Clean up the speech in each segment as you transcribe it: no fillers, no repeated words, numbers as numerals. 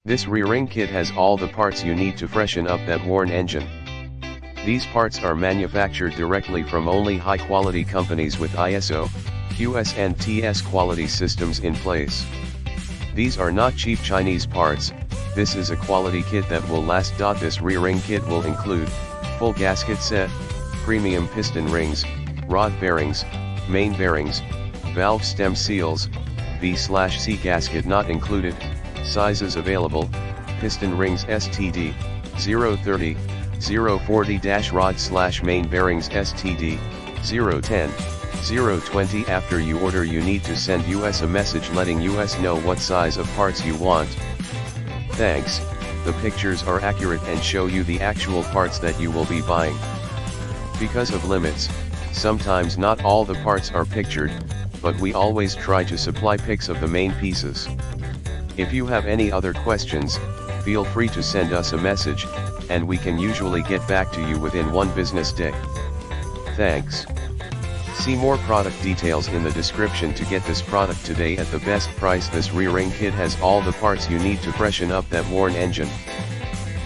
This ReRing kit has all the parts you need to freshen up that worn engine. These parts are manufactured directly from only high-quality companies with ISO, QS and TS quality systems in place. These are not cheap Chinese parts, this is a quality kit that will last. This ReRing kit will include full gasket set, premium piston rings, rod bearings, main bearings, valve stem seals, V/C gasket not included, sizes available, piston rings STD, 030, 040-rod/main bearings STD, 010, 020. After you order you need to send us a message letting us know what size of parts you want. Thanks, the pictures are accurate and show you the actual parts that you will be buying. Because of limits, sometimes not all the parts are pictured, but we always try to supply pics of the main pieces. If you have any other questions, feel free to send us a message, and we can usually get back to you within 1 business day. Thanks. See more product details in the description to get this product today at the best price. This ReRing kit has all the parts you need to freshen up that worn engine.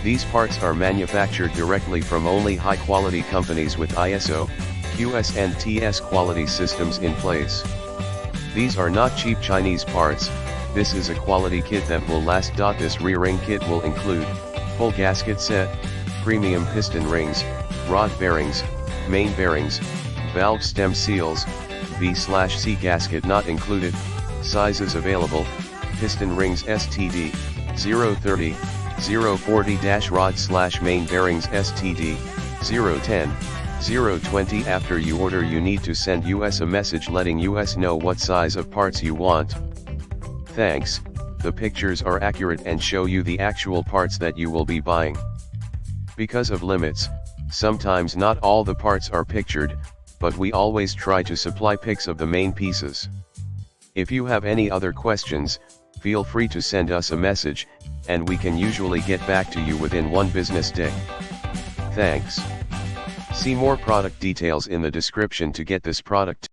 These parts are manufactured directly from only high-quality companies with ISO, QS and TS quality systems in place. These are not cheap Chinese parts, this is a quality kit that will last. This ReRing kit will include full gasket set, premium piston rings, rod bearings, main bearings, valve stem seals, V/C gasket not included, sizes available, piston rings STD, 030, 040-rod/main bearings STD, 010, 020. After you order you need to send us a message letting us know what size of parts you want. Thanks, the pictures are accurate and show you the actual parts that you will be buying. Because of limits, sometimes not all the parts are pictured, but we always try to supply pics of the main pieces. If you have any other questions, feel free to send us a message, and we can usually get back to you within 1 business day. Thanks. See more product details in the description to get this product.